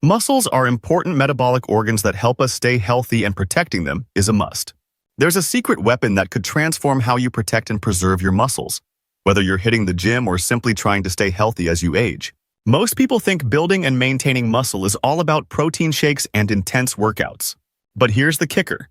Muscles are important metabolic organs that help us stay healthy, and protecting them is a must. There's a secret weapon that could transform how you protect and preserve your muscles, whether you're hitting the gym or simply trying to stay healthy as you age. Most people think building and maintaining muscle is all about protein shakes and intense workouts. But here's the kicker.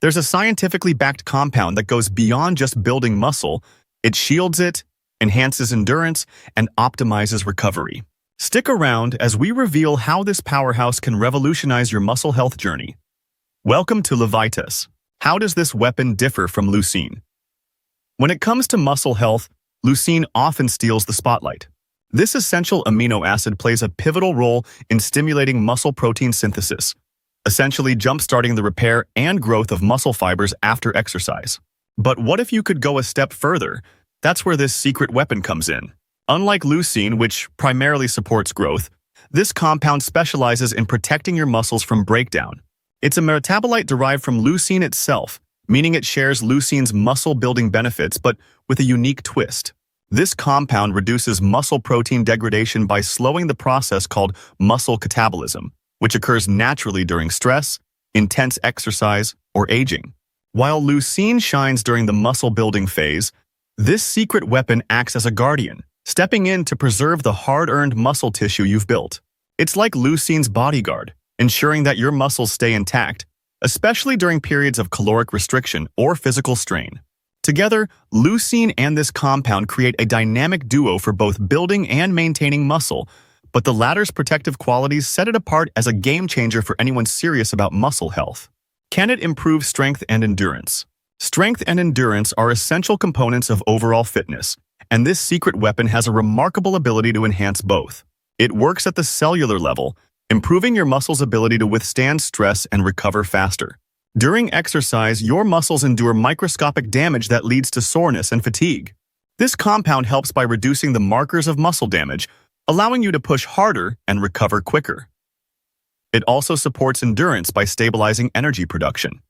There's a scientifically backed compound that goes beyond just building muscle. It shields it, enhances endurance, and optimizes recovery. Stick around as we reveal how this powerhouse can revolutionize your muscle health journey. Welcome to Levitas. How does this weapon differ from leucine? When it comes to muscle health, leucine often steals the spotlight. This essential amino acid plays a pivotal role in stimulating muscle protein synthesis, essentially jump-starting the repair and growth of muscle fibers after exercise. But what if you could go a step further? That's where this secret weapon comes in. Unlike leucine, which primarily supports growth, this compound specializes in protecting your muscles from breakdown. It's a metabolite derived from leucine itself, meaning it shares leucine's muscle-building benefits, but with a unique twist. This compound reduces muscle protein degradation by slowing the process called muscle catabolism, which occurs naturally during stress, intense exercise, or aging. While leucine shines during the muscle-building phase, this secret weapon acts as a guardian, stepping in to preserve the hard-earned muscle tissue you've built. It's like leucine's bodyguard, ensuring that your muscles stay intact, especially during periods of caloric restriction or physical strain. Together, leucine and this compound create a dynamic duo for both building and maintaining muscle, but the latter's protective qualities set it apart as a game-changer for anyone serious about muscle health. Can it improve strength and endurance? Strength and endurance are essential components of overall fitness, and this secret weapon has a remarkable ability to enhance both. It works at the cellular level, improving your muscles' ability to withstand stress and recover faster. During exercise, your muscles endure microscopic damage that leads to soreness and fatigue. This compound helps by reducing the markers of muscle damage, allowing you to push harder and recover quicker. It also supports endurance by stabilizing energy production.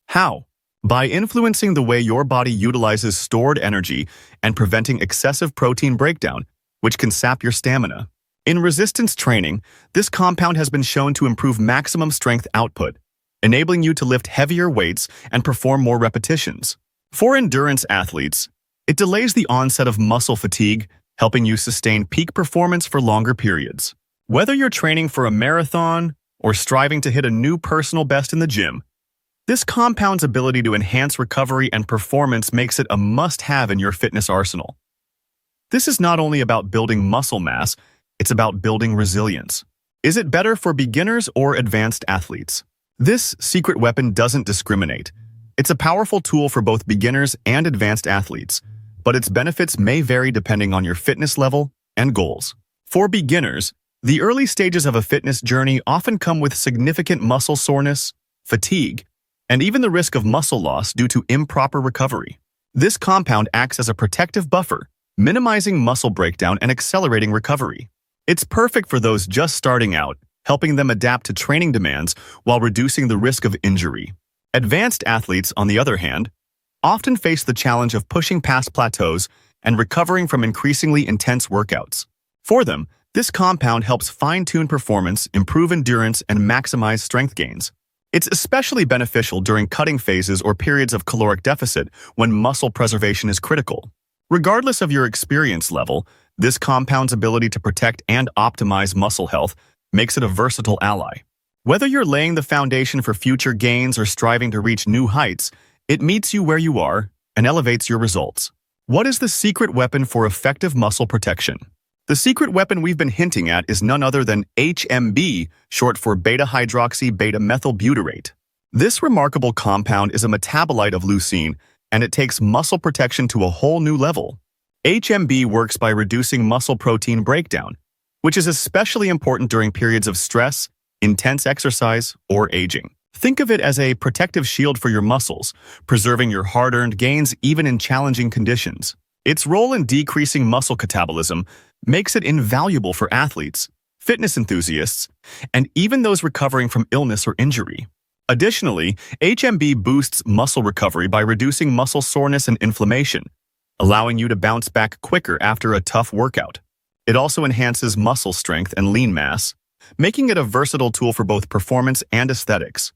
How? By influencing the way your body utilizes stored energy and preventing excessive protein breakdown, which can sap your stamina. In resistance training, this compound has been shown to improve maximum strength output, enabling you to lift heavier weights and perform more repetitions. For endurance athletes, it delays the onset of muscle fatigue, helping you sustain peak performance for longer periods. Whether you're training for a marathon or striving to hit a new personal best in the gym, this compound's ability to enhance recovery and performance makes it a must-have in your fitness arsenal. This is not only about building muscle mass, it's about building resilience. Is it better for beginners or advanced athletes? This secret weapon doesn't discriminate. It's a powerful tool for both beginners and advanced athletes, but its benefits may vary depending on your fitness level and goals. For beginners, the early stages of a fitness journey often come with significant muscle soreness, fatigue, and even the risk of muscle loss due to improper recovery. This compound acts as a protective buffer, minimizing muscle breakdown and accelerating recovery. It's perfect for those just starting out, helping them adapt to training demands while reducing the risk of injury. Advanced athletes, on the other hand, often face the challenge of pushing past plateaus and recovering from increasingly intense workouts. For them, this compound helps fine-tune performance, improve endurance, and maximize strength gains. It's especially beneficial during cutting phases or periods of caloric deficit when muscle preservation is critical. Regardless of your experience level, this compound's ability to protect and optimize muscle health makes it a versatile ally. Whether you're laying the foundation for future gains or striving to reach new heights, it meets you where you are and elevates your results. What is the secret weapon for effective muscle protection? The secret weapon we've been hinting at is none other than HMB, short for beta-hydroxy-beta-methylbutyrate. This remarkable compound is a metabolite of leucine, and it takes muscle protection to a whole new level. HMB works by reducing muscle protein breakdown, which is especially important during periods of stress, intense exercise, or aging. Think of it as a protective shield for your muscles, preserving your hard-earned gains even in challenging conditions. Its role in decreasing muscle catabolism makes it invaluable for athletes, fitness enthusiasts, and even those recovering from illness or injury. Additionally, HMB boosts muscle recovery by reducing muscle soreness and inflammation, allowing you to bounce back quicker after a tough workout. It also enhances muscle strength and lean mass, making it a versatile tool for both performance and aesthetics.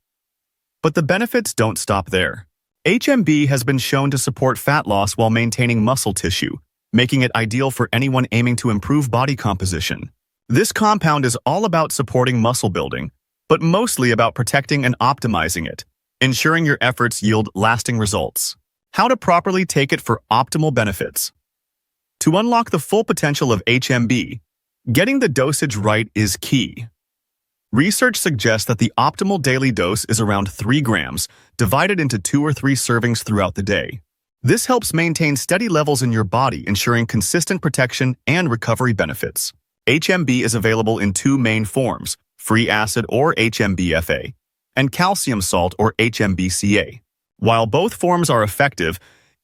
But the benefits don't stop there. HMB has been shown to support fat loss while maintaining muscle tissue, making it ideal for anyone aiming to improve body composition. This compound is all about supporting muscle building, but mostly about protecting and optimizing it, ensuring your efforts yield lasting results. How to properly take it for optimal benefits. To unlock the full potential of HMB, getting the dosage right is key. Research suggests that the optimal daily dose is around 3 grams, divided into 2 or 3 servings throughout the day. This helps maintain steady levels in your body, ensuring consistent protection and recovery benefits. HMB is available in 2 main forms, free acid or HMB-FA, and calcium salt or HMB-CA. While both forms are effective,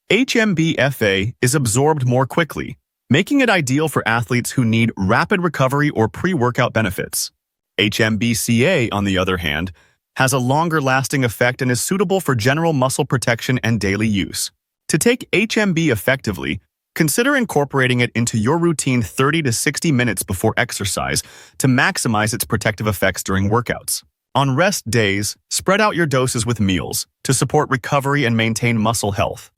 HMB-FA is absorbed more quickly, making it ideal for athletes who need rapid recovery or pre-workout benefits. HMB-CA, on the other hand, has a longer-lasting effect and is suitable for general muscle protection and daily use. To take HMB effectively, consider incorporating it into your routine 30 to 60 minutes before exercise to maximize its protective effects during workouts. On rest days, spread out your doses with meals to support recovery and maintain muscle health.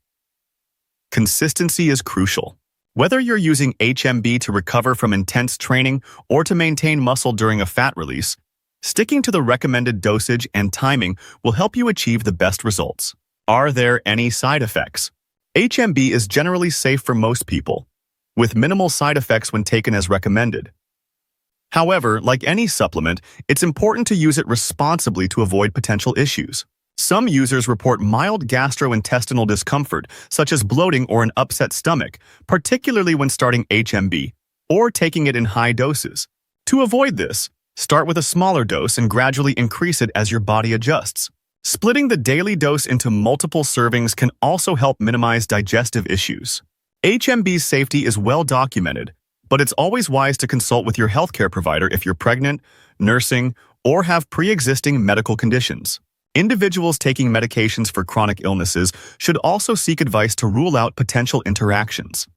Consistency is crucial. Whether you're using HMB to recover from intense training or to maintain muscle during a fat release, sticking to the recommended dosage and timing will help you achieve the best results. Are there any side effects? HMB is generally safe for most people, with minimal side effects when taken as recommended. However, like any supplement, it's important to use it responsibly to avoid potential issues. Some users report mild gastrointestinal discomfort, such as bloating or an upset stomach, particularly when starting HMB or taking it in high doses. To avoid this, start with a smaller dose and gradually increase it as your body adjusts. Splitting the daily dose into multiple servings can also help minimize digestive issues. HMB's safety is well documented, but it's always wise to consult with your healthcare provider if you're pregnant, nursing, or have pre-existing medical conditions. Individuals taking medications for chronic illnesses should also seek advice to rule out potential interactions.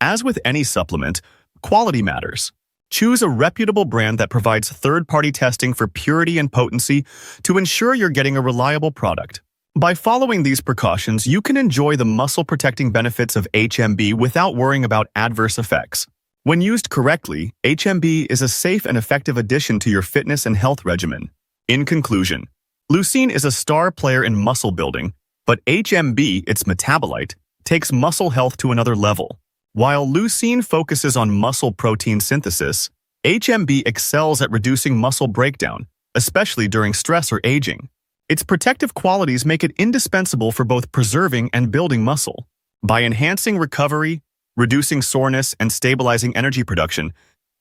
As with any supplement, quality matters. Choose a reputable brand that provides third-party testing for purity and potency to ensure you're getting a reliable product. By following these precautions, you can enjoy the muscle-protecting benefits of HMB without worrying about adverse effects. When used correctly, HMB is a safe and effective addition to your fitness and health regimen. In conclusion, leucine is a star player in muscle building, but HMB, its metabolite, takes muscle health to another level. While leucine focuses on muscle protein synthesis, HMB excels at reducing muscle breakdown, especially during stress or aging. Its protective qualities make it indispensable for both preserving and building muscle. By enhancing recovery, reducing soreness, and stabilizing energy production,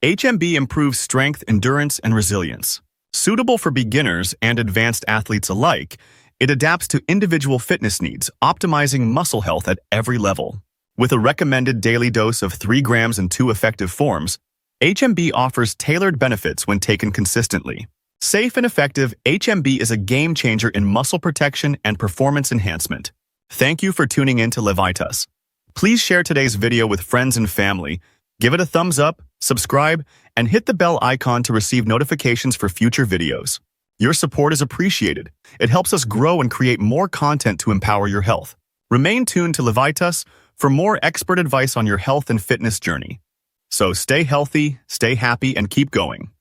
HMB improves strength, endurance, and resilience. Suitable for beginners and advanced athletes alike, it adapts to individual fitness needs, optimizing muscle health at every level. With a recommended daily dose of 3 grams in 2 effective forms, HMB offers tailored benefits when taken consistently. Safe and effective, HMB is a game changer in muscle protection and performance enhancement. Thank you for tuning in to Levitas. Please share today's video with friends and family, give it a thumbs up, subscribe, and hit the bell icon to receive notifications for future videos. Your support is appreciated. It helps us grow and create more content to empower your health. Remain tuned to Levitas for more expert advice on your health and fitness journey. So stay healthy, stay happy, and keep going.